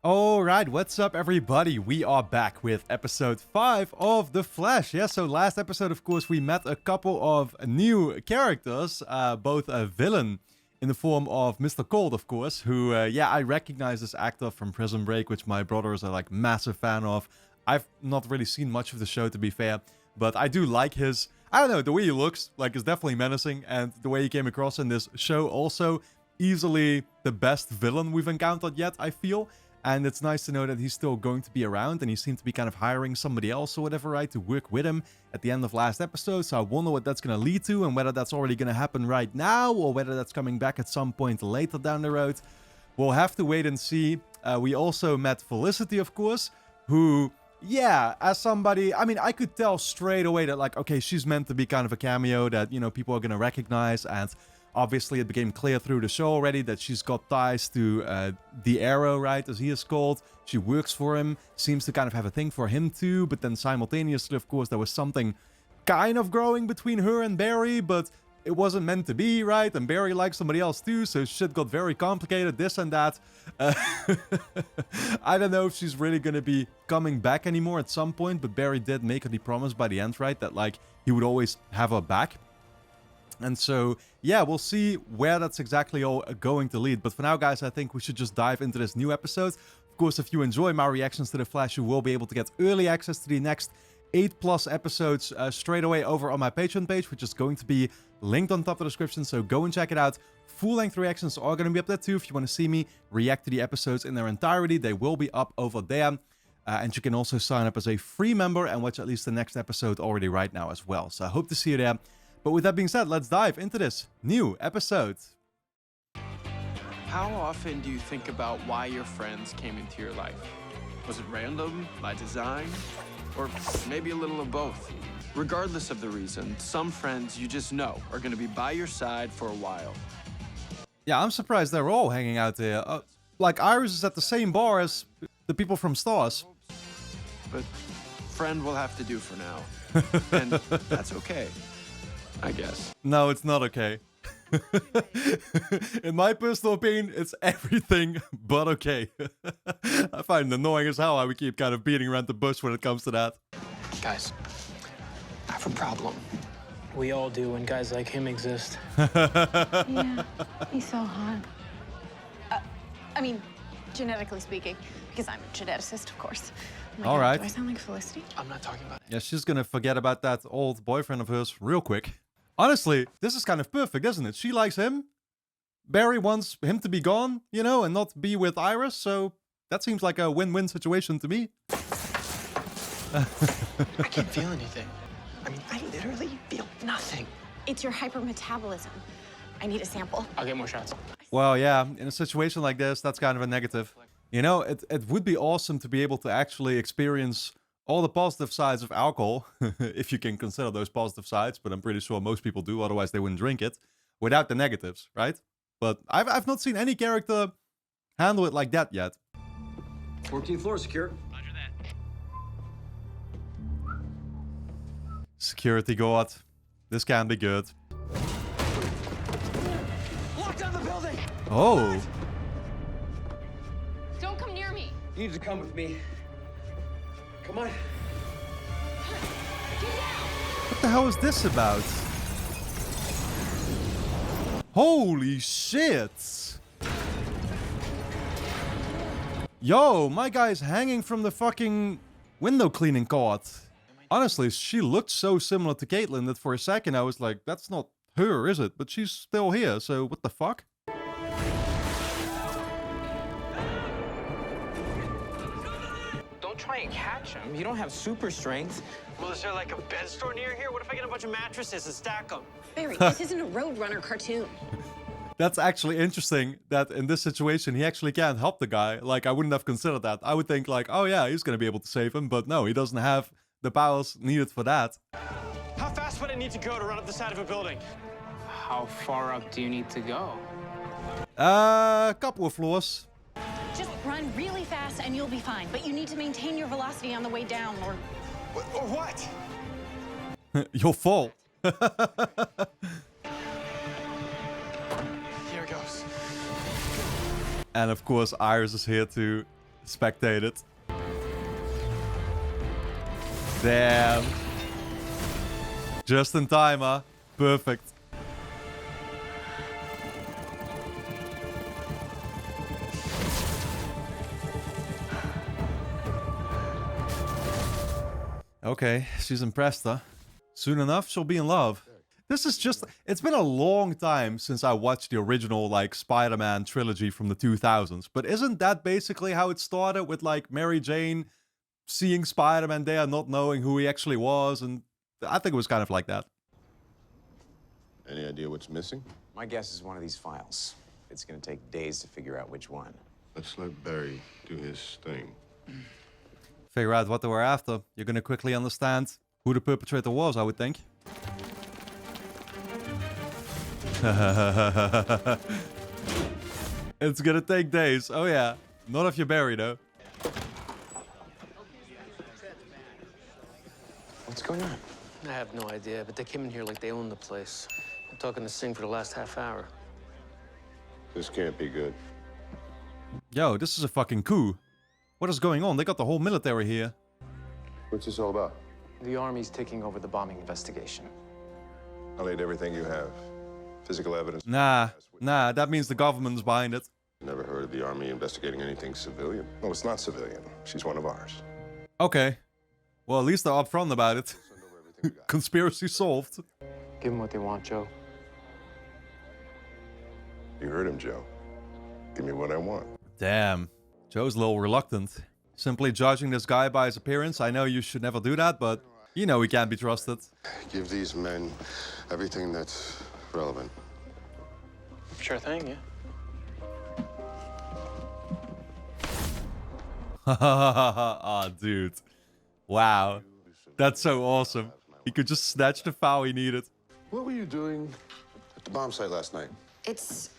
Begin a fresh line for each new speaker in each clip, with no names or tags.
Alright, what's up everybody? We are back with episode 5 of The Flash. Yeah, so last episode, of course, we met a couple of new characters. Both a villain in the form of Mr. Cold, of course, who, I recognize this actor from Prison Break, which my brother is a, massive fan of. I've not really seen much of the show, to be fair, but I do like his... I don't know, the way he looks, is definitely menacing, and the way he came across in this show also, easily the best villain we've encountered yet, I feel. And it's nice to know that he's still going to be around, and he seemed to be kind of hiring somebody else or whatever, right, to work with him at the end of last episode. So I wonder what that's going to lead to, and whether that's already going to happen right now, or whether that's coming back at some point later down the road. We'll have to wait and see. We also met Felicity, of course, who, yeah, as somebody, I mean, I could tell straight away that, okay, she's meant to be kind of a cameo that, people are going to recognize, and... obviously, it became clear through the show already that she's got ties to the Arrow, right, as he is called. She works for him, seems to kind of have a thing for him too, but then simultaneously, of course, there was something kind of growing between her and Barry, but it wasn't meant to be, right? And Barry likes somebody else too, so shit got very complicated, this and that. I don't know if she's really going to be coming back anymore at some point, but Barry did make her the promise by the end, right, that, he would always have her back. And so, yeah, we'll see where that's exactly all going to lead. But for now, guys, I think we should just dive into this new episode. Of course, if you enjoy my reactions to The Flash, you will be able to get early access to the next 8+ episodes straight away over on my Patreon page, which is going to be linked on top of the description. So go and check it out. Full-length reactions are going to be up there too. If you want to see me react to the episodes in their entirety, they will be up over there. And you can also sign up as a free member and watch at least the next episode already right now as well. So I hope to see you there. But with that being said, let's dive into this new episode.
How often do you think about why your friends came into your life? Was it random, by design, or maybe a little of both? Regardless of the reason, some friends you just know are going to be by your side for a while.
Yeah, I'm surprised they're all hanging out there. Iris is at the same bar as the people from Stars.
But friend will have to do for now. And that's okay. I guess.
No, it's not okay. In my personal opinion, it's everything but okay. I find it annoying as hell how we keep kind of beating around the bush when it comes to that.
Guys, I have a problem. We all do when guys like him exist.
Yeah, he's so hot. I mean, genetically speaking, because I'm a geneticist, of course. Oh my
all
God,
right.
Do I sound like Felicity?
I'm not talking about it.
Yeah, she's gonna forget about that old boyfriend of hers real quick. Honestly, this is kind of perfect, isn't it? She likes him. Barry wants him to be gone, and not be with Iris, so that seems like a win-win situation to me.
I can't feel anything. I mean, I literally feel nothing.
It's your hypermetabolism. I need a sample.
I'll get more shots.
Well, yeah, in a situation like this, that's kind of a negative. It would be awesome to be able to actually experience all the positive sides of alcohol, if you can consider those positive sides, but I'm pretty sure most people do, otherwise they wouldn't drink it, without the negatives, right? But I've not seen any character handle it like that yet.
14th floor secure.
Roger that.
Security guard. This can be good.
Lock down the building!
Oh.
Don't come near me.
You need to come with me. Come on.
What the hell is this about? Holy shit! Yo, my guy's hanging from the fucking window cleaning cord. Honestly, she looked so similar to Caitlin that for a second I was like, that's not her, is it? But she's still here, so what the fuck?
Try and catch him. You don't have super strength.
Well, is there like a bed store near here? What if I get a bunch of mattresses and stack them?
Barry, this isn't a Roadrunner cartoon.
That's actually interesting that in this situation, he actually can't help the guy. I wouldn't have considered that. I would think oh yeah, he's gonna be able to save him, but no, he doesn't have the powers needed for that.
How fast would I need to go to run up the side of a building?
How far up do you need to go?
A couple of floors.
Just run really fast and you'll be fine. But you need to maintain your velocity on the way down, or
what?
You'll fall.
Here it goes.
And of course, Iris is here to spectate it. Damn. Just in time, huh? Perfect. Okay, she's impressed, huh? Soon enough, she'll be in love. This is just... It's been a long time since I watched the original, like, Spider-Man trilogy from the 2000s. But isn't that basically how it started with, like, Mary Jane seeing Spider-Man there, not knowing who he actually was? And I think it was kind of like that.
Any idea what's missing?
My guess is one of these files. It's gonna take days to figure out which one.
Let's let Barry do his thing.
Figure out what they were after. You're gonna quickly understand who the perpetrator was, I would think. It's gonna take days. Oh yeah. Not if you're Barry, though.
What's going on?
I have no idea, but they came in here like they own the place. I'm talking to Singh for the last half hour.
This can't be good.
Yo, this is a fucking coup. What is going on? They got the whole military here.
What's this all about?
The Army's taking over the bombing investigation.
I'll need everything you have. Physical evidence.
Nah, that means the government's behind it.
Never heard of the Army investigating anything civilian. No, it's not civilian. She's one of ours.
Okay. Well, at least they're upfront about it.
Send over everything we got.
Conspiracy solved.
Give them what they want, Joe.
You heard him, Joe. Give me what I want.
Damn. Joe's a little reluctant. Simply judging this guy by his appearance. I know you should never do that, but you know he can't be trusted.
Give these men everything that's relevant.
Sure thing, yeah.
Ah, dude. Wow. That's so awesome. He could just snatch the file he needed.
What were you doing at the bomb site last night?
It's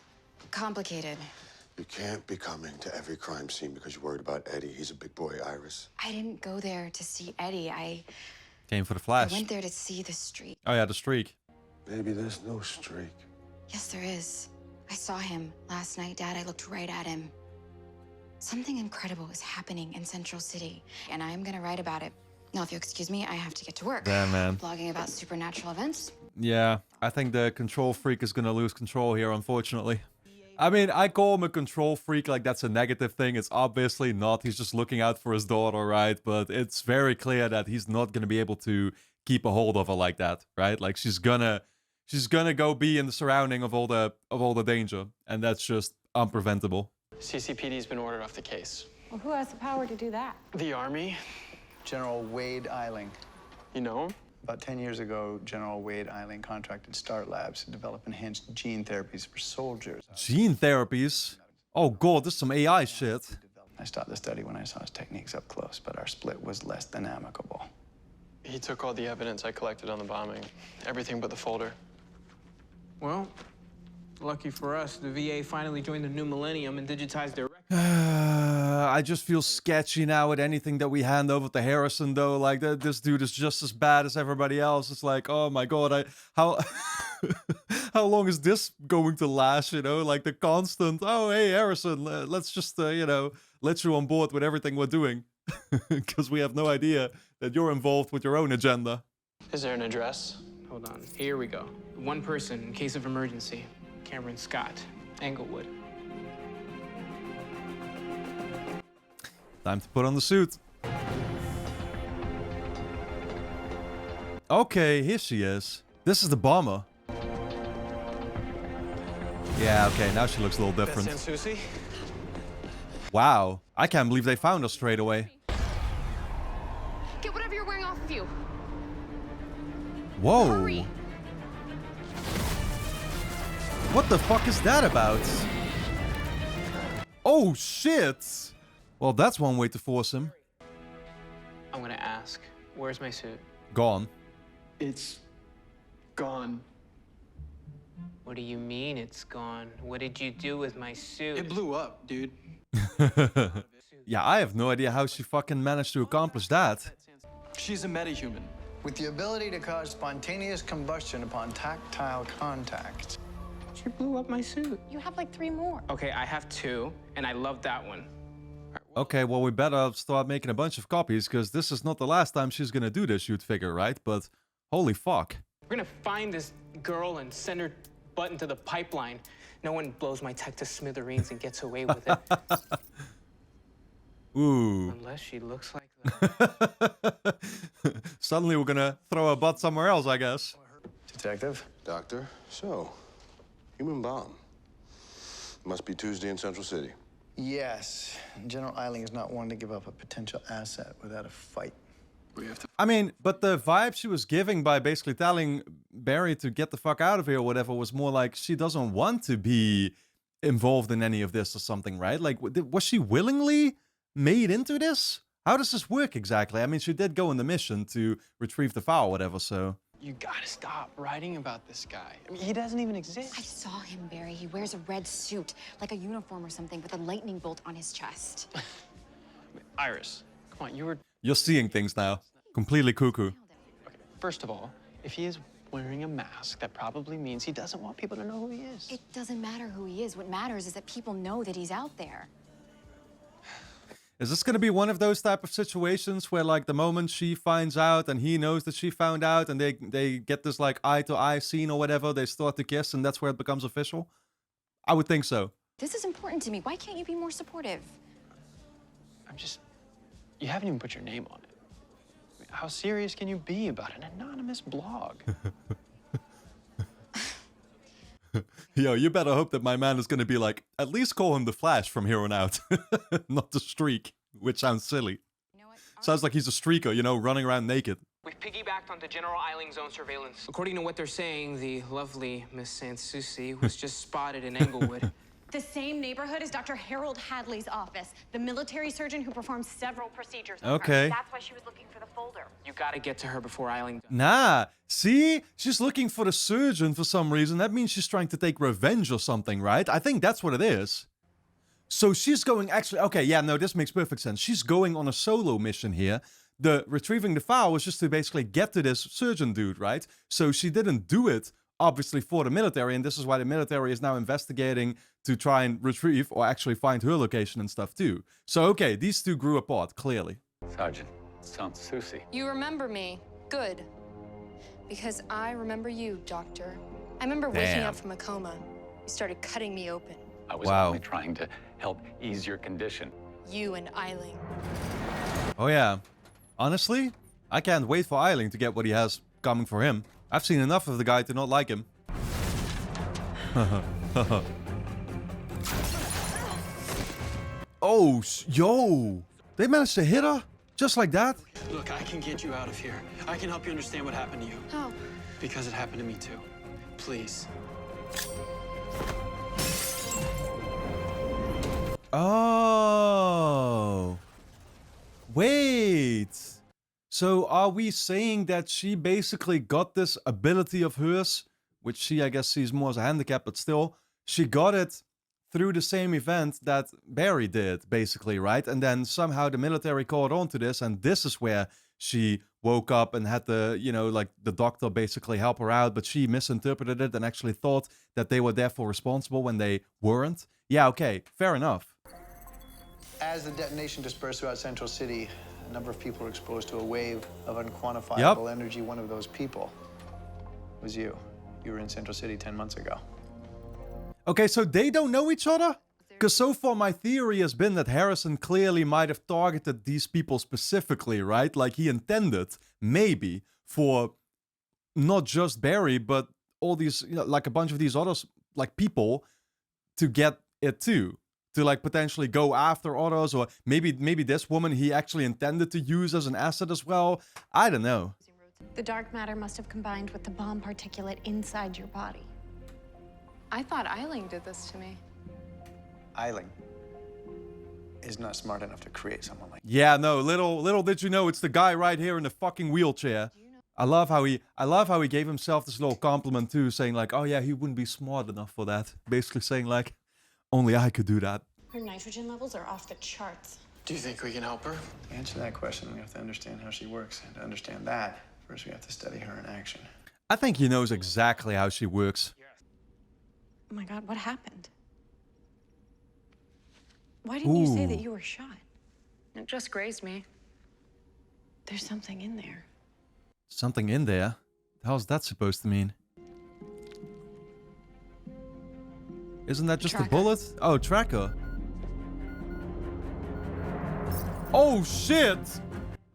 complicated.
You can't be coming to every crime scene because you're worried about Eddie. He's a big boy, Iris.
I didn't go there to see Eddie. I
Came for the flash.
went there to see the street.
Oh yeah, the streak.
Baby, there's no streak.
Yes, there is. I saw him last night, Dad. I looked right at him. Something incredible is happening in Central City, and I am going to write about it. Now, if you'll excuse me, I have to get to work.
Damn, man.
Blogging about supernatural events.
Yeah, I think the control freak is gonna lose control here, unfortunately. I mean, I call him a control freak like that's a negative thing. It's obviously not. He's just looking out for his daughter, right? But it's very clear that he's not gonna be able to keep a hold of her like that, right? Like she's gonna go be in the surrounding of all the danger, and that's just unpreventable.
CCPD's been ordered off the case.
Well, who has the power to do that?
The Army,
General Wade Eiling.
you know him?
About 10 years ago, General Wade Eiling contracted Start Labs to develop enhanced gene therapies for soldiers.
Gene therapies? Oh god, this is some AI shit.
I stopped the study when I saw his techniques up close, but our split was less than amicable.
He took all the evidence I collected on the bombing. Everything but the folder.
Well, lucky for us, the VA finally joined the new millennium and digitized their records.
I just feel sketchy now with anything that we hand over to Harrison, though. Like, this dude is just as bad as everybody else. It's like, oh my god, how how long is this going to last, you know? Like, the constant, oh, hey, Harrison, let's just, you know, let you on board with everything we're doing. Because we have no idea that you're involved with your own agenda.
Is there an address?
Hold on, here we go. One person in case of emergency. Cameron Scott, Englewood.
Time to put on the suit. Okay, here she is. This is the bomber. Yeah, okay, now she looks a little different.
That's Aunt Susie?
Wow, I can't believe they found us straight away.
Get whatever you're wearing off of you.
Whoa.
Hurry.
What the fuck is that about? Oh shit! Well, that's one way to force him.
I'm gonna ask, where's my suit?
Gone.
It's gone.
What do you mean it's gone? What did you do with my suit?
It blew up, dude.
Yeah, I have no idea how she fucking managed to accomplish that.
She's a metahuman.
With the ability to cause spontaneous combustion upon tactile contact.
She blew up my suit.
You have like 3 more.
Okay, I have 2, and I love that one.
Okay, well, we better start making a bunch of copies, because this is not the last time she's gonna do this, you'd figure, right? But holy fuck.
We're gonna find this girl and send her butt into the pipeline. No one blows my tech to smithereens and gets away with it.
Ooh.
Unless she looks like that.
Suddenly we're gonna throw a butt somewhere else, I guess.
Detective?
Doctor, so, human bomb. Must be Tuesday in Central City.
Yes. General Eiling is not one to give up a potential asset without a fight.
We have to.
I mean, but the vibe she was giving by basically telling Barry to get the fuck out of here or whatever was more like she doesn't want to be involved in any of this or something, right? Like, was she willingly made into this? How does this work exactly? I mean, she did go on the mission to retrieve the file or whatever, so...
You gotta stop writing about this guy. I mean, he doesn't even exist.
I saw him, Barry. He wears a red suit, like a uniform or something, with a lightning bolt on his chest.
Iris, come on, you were...
You're seeing things now. Completely cuckoo.
Okay, first of all, if he is wearing a mask, that probably means he doesn't want people to know who he is.
It doesn't matter who he is. What matters is that people know that he's out there.
Is this gonna be one of those type of situations where, like, the moment she finds out and he knows that she found out and they get this, like, eye-to-eye scene or whatever, they start to kiss and that's where it becomes official? I would think so.
This is important to me. Why can't you be more supportive?
I'm just... You haven't even put your name on it. I mean, how serious can you be about an anonymous blog?
Yo, you better hope that my man is gonna be like, at least call him the Flash from here on out. Not the Streak, which sounds silly.
You know what?
Sounds like he's a streaker, you know, running around naked.
We've piggybacked onto General Eiling's own surveillance. According to what they're saying, the lovely Miss Sanssouci was just spotted in Englewood.
The same neighborhood as Dr. Harold Hadley's office, the military surgeon who performed several procedures on her.
Okay.
That's why she was looking for the folder.
You gotta get to her before Eiling does.
Nah, see? She's looking for the surgeon for some reason. That means she's trying to take revenge or something, right? I think that's what it is. So she's going actually... Okay, yeah, no, this makes perfect sense. She's going on a solo mission here. The retrieving the file was just to basically get to this surgeon dude, right? So she didn't do it, obviously, for the military, and this is why the military is now investigating to try and retrieve or actually find her location and stuff too. So, okay, these two grew apart, clearly.
Sergeant Sanssouci.
You remember me. Good. Because I remember you, Doctor. I remember waking up from a coma. You started cutting me open.
I was only trying to help ease your condition.
You and Eiling.
Oh yeah. Honestly, I can't wait for Eiling to get what he has coming for him. I've seen enough of the guy to not like him. Oh, yo! They managed to hit her? Just like that?
Look, I can get you out of here. I can help you understand what happened to you.
How?
Because it happened to me too. Please.
Oh. Wait. So are we saying that she basically got this ability of hers, which she, I guess, sees more as a handicap, but still, she got it through the same event that Barry did, basically, right? And then somehow the military caught on to this, and this is where she woke up and had the, you know, like the doctor basically help her out, but she misinterpreted it and actually thought that they were therefore responsible when they weren't. Yeah, okay, fair enough.
As the detonation dispersed throughout Central City, a number of people were exposed to a wave of unquantifiable energy. One of those people was you. You were in Central City 10 months ago.
Okay, so they don't know each other? Because so far my theory has been that Harrison clearly might have targeted these people specifically, right? Like he intended, maybe, for not just Barry, but all these, you know, like a bunch of these others, like people, to get it too. To like potentially go after others, or maybe this woman he actually intended to use as an asset as well. I don't know.
The dark matter must have combined with the bomb particulate inside your body.
I thought Eiling did this to me.
Eiling is not smart enough to create someone like
Yeah, no, little did you know it's the guy right here in the fucking wheelchair. I love how he gave himself this little compliment too, saying like, oh yeah, he wouldn't be smart enough for that. Basically saying like, only I could do that.
Her nitrogen levels are off the charts.
Do you think we can help her?
To answer that question, we have to understand how she works. And to understand that, first we have to study her in action.
I think he knows exactly how she works.
Oh my God, what happened? Why didn't you say that you were shot?
It just grazed me.
There's something in there.
Something in there? How's that supposed to mean? Isn't that just a bullet? Oh, tracker. Oh, shit!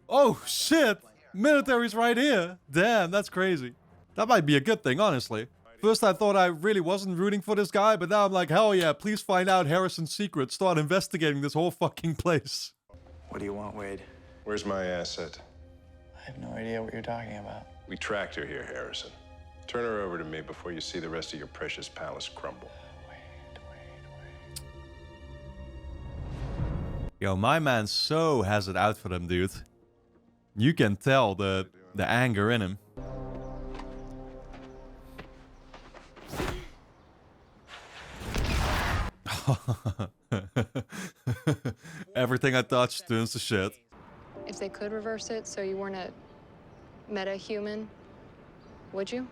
Oh, shit! Military's right here. Damn, that's crazy. That might be a good thing, honestly. First I thought I really wasn't rooting for this guy, but now I'm like, hell yeah, please find out Harrison's secret. Start investigating this whole fucking place.
What do you want, Wade?
Where's my asset?
I have no idea what you're talking about.
We tracked her here, Harrison. Turn her over to me before you see the rest of your precious palace crumble.
Yo, my man so has it out for them, dude. You can tell the anger in him. Everything I touch turns to shit.
If they could reverse it so you weren't a metahuman, would you?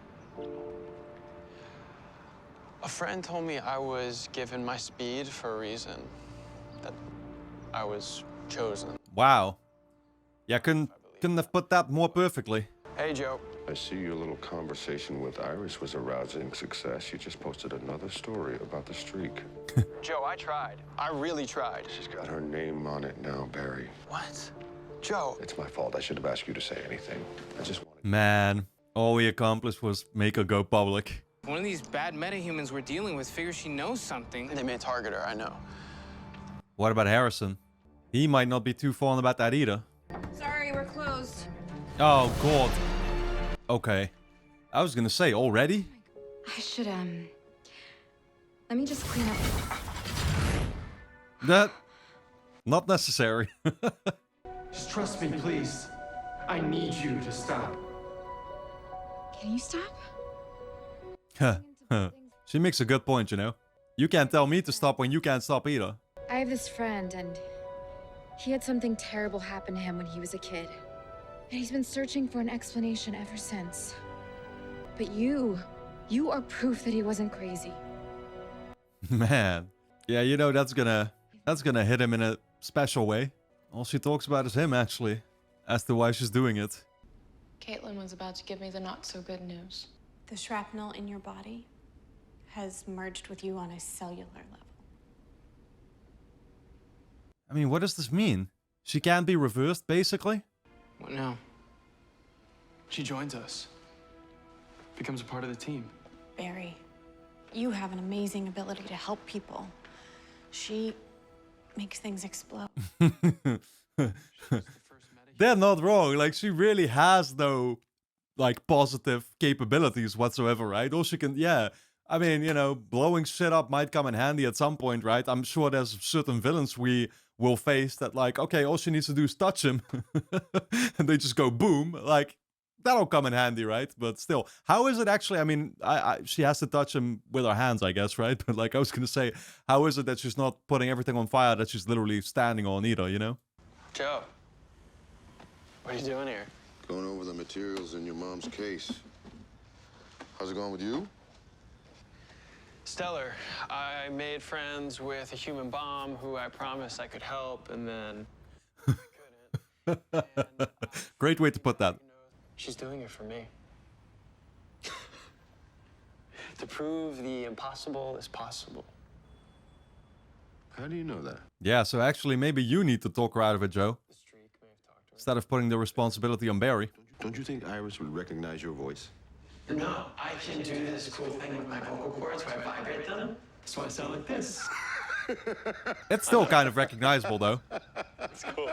A friend told me I was given my speed for a reason. That I was chosen.
Wow. Yeah, couldn't have put that more perfectly.
Hey, Joe.
I see your little conversation with Iris was a rousing success. You just posted another story about the streak.
Joe, I tried. I really tried.
She's got her name on it now, Barry.
What? Joe.
It's my fault. I should have asked you to say anything. I just wanted...
Man, all we accomplished was make her go public.
One of these bad metahumans we're dealing with figures she knows something.
They may target her, I know.
What about Harrison? He might not be too fond about that either.
Sorry, we're closed.
Oh, God. Okay. I was gonna say, already?
I should, let me just clean up.
That... Not necessary.
Just trust me, please. I need you to stop.
Can you stop?
She makes a good point, you know? You can't tell me to stop when you can't stop either.
I have this friend, and he had something terrible happen to him when he was a kid. And he's been searching for an explanation ever since. But you are proof that he wasn't crazy.
Man. Yeah, you know, that's gonna hit him in a special way. All she talks about is him, actually, as to why she's doing it.
Caitlin was about to give me the not-so-good news.
The shrapnel in your body has merged with you on a cellular level.
I mean, what does this mean? She can't be reversed, basically?
What now? She joins us. Becomes a part of the team.
Barry, you have an amazing ability to help people. She makes things explode.
They're not wrong. Like, she really has no, like, positive capabilities whatsoever, right? All she can, yeah. I mean, you know, blowing shit up might come in handy at some point, right? I'm sure there's certain villains we will face that, like, okay, all she needs to do is touch him. And they just go boom. Like, that'll come in handy, right? But still, how is it actually? I mean, she has to touch him with her hands, I guess, right? But like I was going to say, how is it that she's not putting everything on fire that she's literally standing on either, you know?
Joe. What are you doing here?
Going over the materials in your mom's case. How's it going with you?
Stellar. I made friends with a human bomb who I promised I could help, and then I couldn't. And,
great way to put that.
She's doing it for me. To prove the impossible is possible.
How do you know that?
Yeah, so actually maybe you need to talk her out of it, Joe. Instead of putting the responsibility on Barry.
Don't you think Iris would recognize your voice?
No, I can do this cool thing with my vocal cords where I vibrate them. That's why I sound like this.
It's still kind of recognizable, though.
That's cool.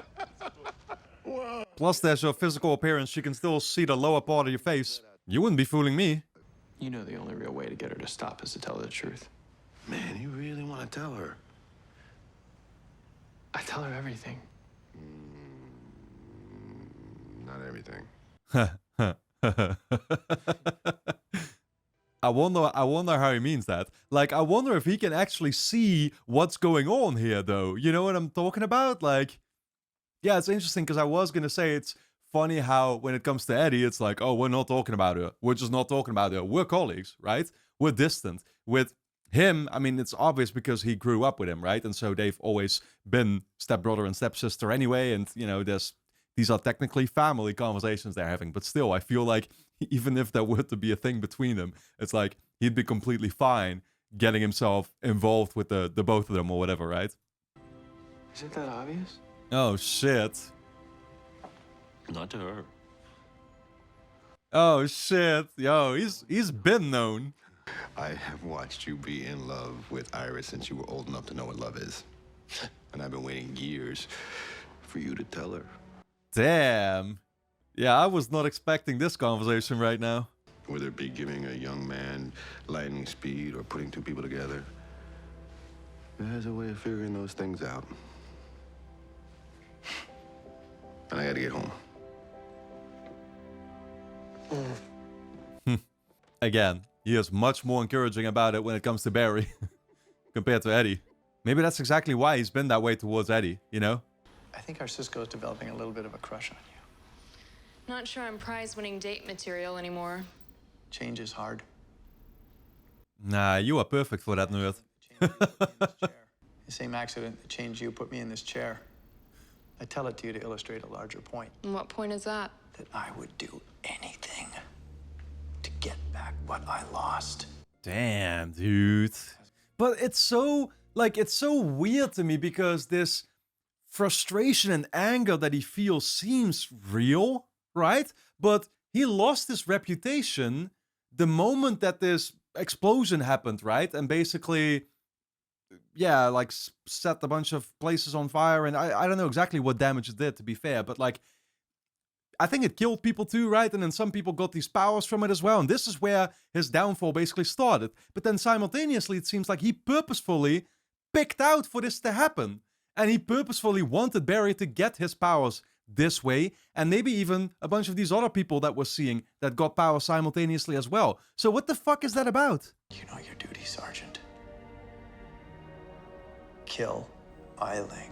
Plus, there's your physical appearance. She can still see the lower part of your face. You wouldn't be fooling me.
You know the only real way to get her to stop is to tell her the truth.
Man, you really want to tell her?
I tell her everything.
Not everything.
I wonder how he means that. Like, I wonder if he can actually see what's going on here, though. You know what I'm talking about? Like, yeah, it's interesting because I was going to say it's funny how when it comes to Eddie, it's like, oh, we're not talking about her. We're just not talking about her. We're colleagues, right? We're distant. With him, I mean, it's obvious because he grew up with him, right? And so they've always been stepbrother and stepsister anyway. And, you know, these are technically family conversations they're having. But still, I feel like even if there were to be a thing between them, it's like he'd be completely fine getting himself involved with the both of them or whatever, right?
Is it that obvious?
Oh, shit.
Not to her.
Oh, shit. Yo, he's been known.
I have watched you be in love with Iris since you were old enough to know what love is. And I've been waiting years for you to tell her.
Damn. Yeah, I was not expecting this conversation right now.
Whether it be giving a young man lightning speed or putting two people together, it has a way of figuring those things out. And I gotta get home.
Again, he is much more encouraging about it when it comes to Barry compared to Eddie. Maybe that's exactly why he's been that way towards Eddie, you know?
I think our Cisco's developing a little bit of a crush on you.
Not sure I'm prize-winning date material anymore.
Change is hard.
Nah, you are perfect for that, nerd.
The same accident that changed you put me in this chair. I tell it to you to illustrate a larger point.
And what point is that?
That I would do anything to get back what I lost.
Damn, dude. But it's so, like, it's so weird to me because this frustration and anger that he feels seems real, right? But he lost his reputation the moment that this explosion happened, right? And basically, yeah, like set a bunch of places on fire. And I don't know exactly what damage it did, to be fair, but like, I think it killed people too, right? And then some people got these powers from it as well. And this is where his downfall basically started. But then simultaneously, it seems like he purposefully picked out for this to happen. And he purposefully wanted Barry to get his powers this way. And maybe even a bunch of these other people that we're seeing that got powers simultaneously as well. So what the fuck is that about?
You know your duty, Sergeant. Kill Eiling.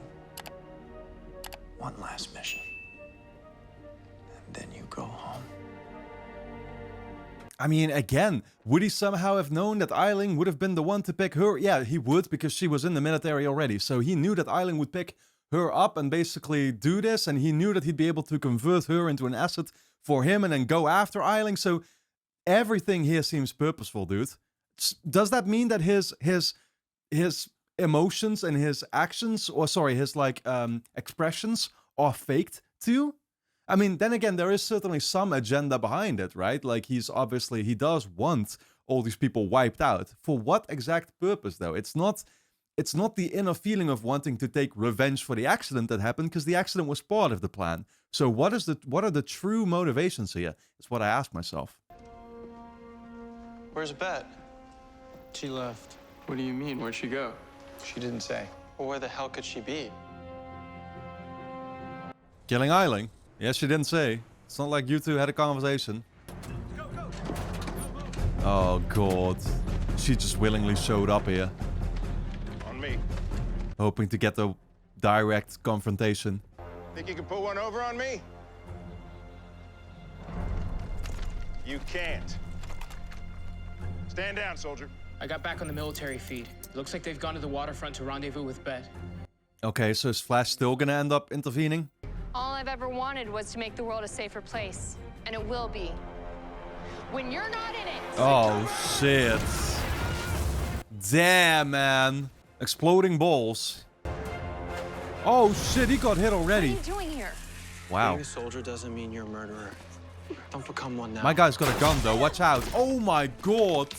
One last mission. And then you go home.
I mean, again, would he somehow have known that Eiling would have been the one to pick her? Yeah, he would, because she was in the military already. So he knew that Eiling would pick her up and basically do this. And he knew that he'd be able to convert her into an asset for him and then go after Eiling. So everything here seems purposeful, dude. Does that mean that his emotions and his actions, or sorry, his like expressions are faked too? I mean, then again, there is certainly some agenda behind it, right? Like he does want all these people wiped out. For what exact purpose, though? It's not the inner feeling of wanting to take revenge for the accident that happened, because the accident was part of the plan. So what are the true motivations here? Is what I ask myself.
Where's Bet?
She left. What do you mean? Where'd she go?
She didn't say.
Well, where the hell could she be?
Killing Eiling? Yes, she didn't say. It's not like you two had a conversation. Oh god. She just willingly showed up here.
On me.
Hoping to get a direct confrontation.
Think you can put one over on me? You can't. Stand down, soldier.
I got back on the military feed. Looks like they've gone to the waterfront to rendezvous with Bet.
Okay, so is Flash still gonna end up intervening?
All I've ever wanted was to make the world a safer place. And it will be. When you're not in it.
Oh, shit. Damn, man. Exploding balls. Oh, shit, he got hit already.
What are you doing here?
Wow.
Being a soldier doesn't mean you're a murderer. Don't become one now.
My guy's got a gun, though. Watch out. Oh, my god.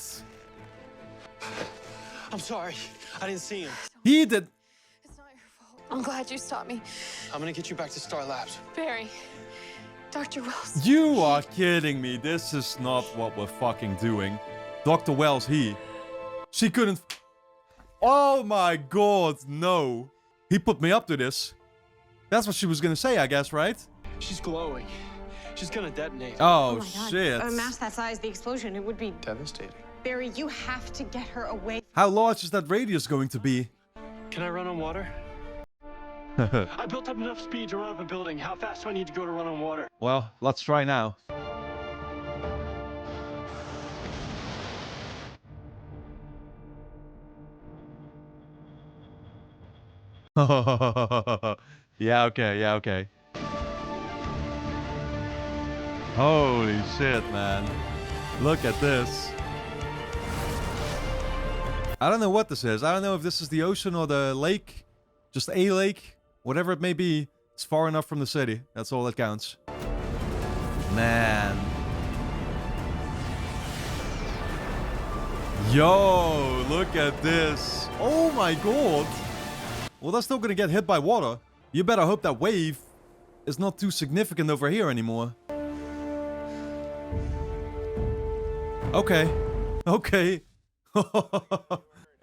I'm sorry. I didn't see him.
He did.
It's not your fault. I'm glad you stopped me.
I'm gonna get you back to Star Labs.
Barry. Dr. Wells.
You are kidding me. This is not what we're fucking doing. Dr. Wells, she couldn't. Oh my god, no. He put me up to this. That's what she was gonna say, I guess, right?
She's glowing. She's gonna detonate.
Oh,
my God.
shit.
A mass that size, the explosion, it would be
Devastating.
Barry, you have to get her away.
How large is that radius going to be?
Can I run on water? I built up enough speed to run up a building. How fast do I need to go to run on water?
Well, let's try now. Yeah, okay, yeah, okay. Holy shit, man. Look at this. I don't know what this is. I don't know if this is the ocean or the lake. Just a lake. Whatever it may be. It's far enough from the city. That's all that counts. Man. Yo, look at this. Oh my god. Well, that's still gonna get hit by water. You better hope that wave is not too significant over here anymore. Okay. Okay.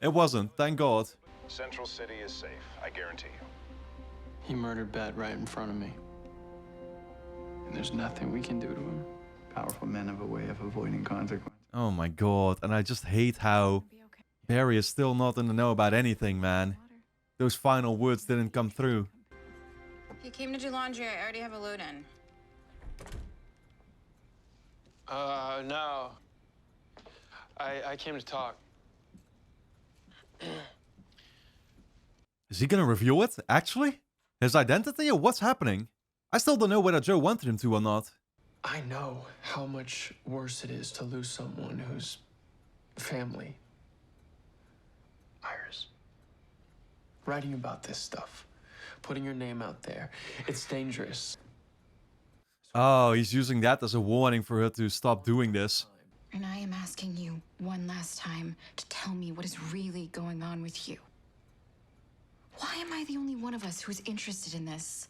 It wasn't, thank God.
Central City is safe, I guarantee you.
He murdered Bet right in front of me. And there's nothing we can do to him.
Powerful men have a way of avoiding consequences.
Oh my god, and I just hate how Barry is still not in the know about anything, man. Those final words didn't come through.
If you came to do laundry, I already have a load in.
No. I came to talk.
Is he gonna reveal it, actually? His identity, or what's happening? I still don't know whether Joe wanted him to or not.
I know how much worse it is to lose someone who's family. Iris. Writing about this stuff. Putting your name out there. It's dangerous.
Oh, he's using that as a warning for her to stop doing this.
And I am asking you one last time to tell me what is really going on with you. Why am I the only one of us who's interested in this?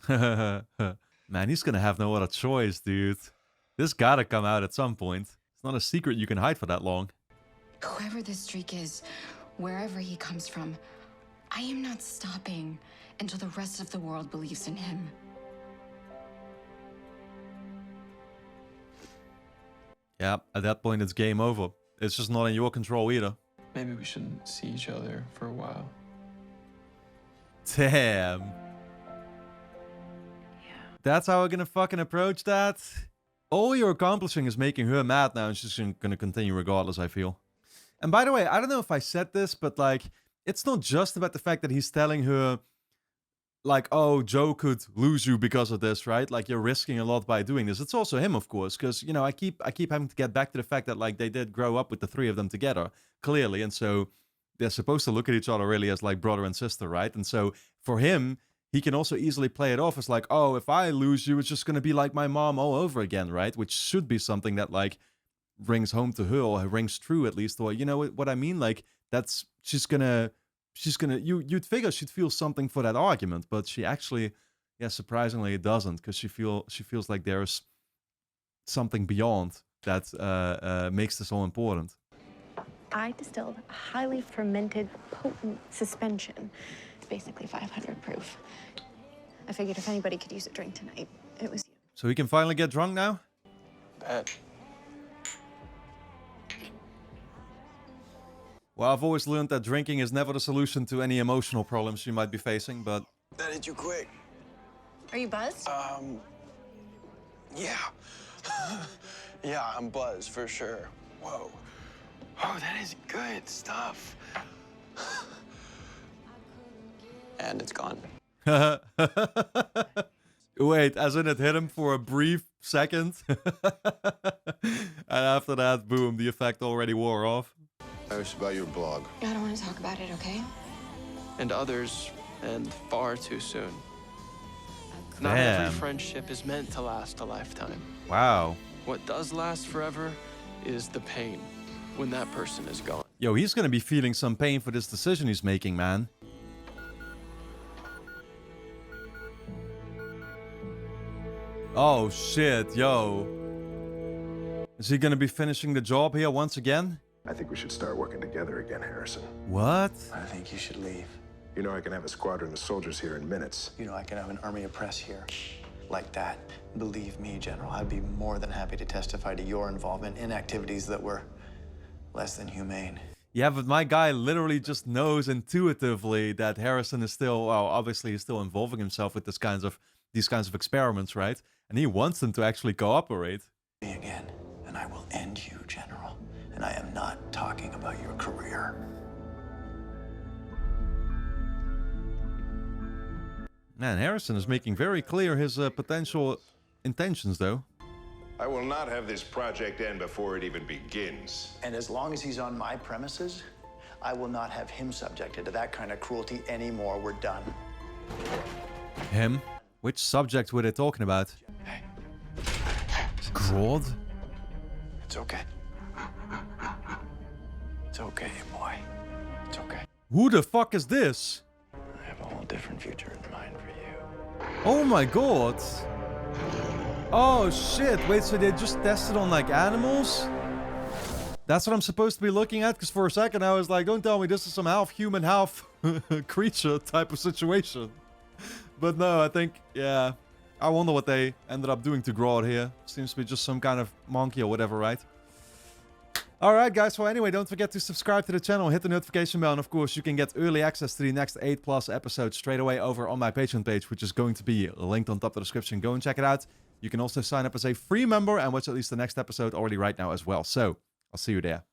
Man, he's gonna have no other choice, dude. This gotta come out at some point. It's not a secret you can hide for that long.
Whoever this streak is, wherever he comes from, I am not stopping until the rest of the world believes in him.
Yeah, at that point it's game over. It's just not in your control either.
Maybe we shouldn't see each other for a while.
Damn. That's how we're gonna fucking approach that? All you're accomplishing is making her mad now, and she's gonna continue regardless, I feel. And by the way, I don't know if I said this, but like, it's not just about the fact that he's telling her, like, oh, Joe could lose you because of this, right? Like, you're risking a lot by doing this. It's also him, of course, because, you know, I keep having to get back to the fact that, like, they did grow up with the three of them together, clearly, and so they're supposed to look at each other really as, like, brother and sister, right? And so, for him, he can also easily play it off as like, oh, if I lose you, it's just going to be like my mom all over again, right? Which should be something that, like, rings home to her, or rings true at least, or, you know what I mean? Like, that's, you'd figure she'd feel something for that argument, but she actually, yeah, surprisingly it doesn't, because she feels like there's something beyond that makes this all important.
I distilled a highly fermented, potent suspension. Basically 500 proof. I figured if anybody could use a drink tonight, it was you.
So he can finally get drunk now?
Bet.
Well, I've always learned that drinking is never the solution to any emotional problems you might be facing, but...
That hit you quick.
Are you buzzed?
Yeah. Yeah, I'm buzzed for sure. Whoa. Oh, that is good stuff. And it's gone.
Wait, as in it hit him for a brief second? And after that, boom, the effect already wore off.
Iris, about your blog.
I don't want to talk about it, okay?
And others, and far too soon. Not
Damn.
every friendship is meant to last a lifetime.
Wow.
What does last forever is the pain when that person is gone.
Yo, he's gonna be feeling some pain for this decision he's making, man. Oh shit, yo. Is he gonna be finishing the job here once again?
I think we should start working together again, Harrison.
What?
I think you should leave.
You know I can have a squadron of soldiers here in minutes.
You know, I can have an army of press here. Like that. Believe me, General, I'd be more than happy to testify to your involvement in activities that were less than humane.
Yeah, but my guy literally just knows intuitively that Harrison is still, well, obviously he's still involving himself with these kinds of experiments, right? And he wants them to actually cooperate.
Me again, and I will end you, General. And I am not talking about your
career.
Man, Harrison is making very clear his potential intentions, though.
I will not have this project end before it even begins.
And as long as he's on my premises, I will not have him subjected to that kind of cruelty anymore. We're done.
Him? Which subject were they talking about?
Hey.
Grodd?
It's okay. It's okay, boy. It's okay.
Who the fuck is this?
I have a whole different future in mind for you.
Oh my god. Oh shit, wait, so they just tested on like animals? That's what I'm supposed to be looking at? Because for a second I was like, don't tell me this is some half human, half creature type of situation. But no, I think, yeah. I wonder what they ended up doing to Grodd here. Seems to be just some kind of monkey or whatever, right? Alright guys, well anyway, don't forget to subscribe to the channel, hit the notification bell, and of course you can get early access to the next 8+ episodes straight away over on my Patreon page, which is going to be linked on top of the description. Go and check it out. You can also sign up as a free member and watch at least the next episode already right now as well. So, I'll see you there.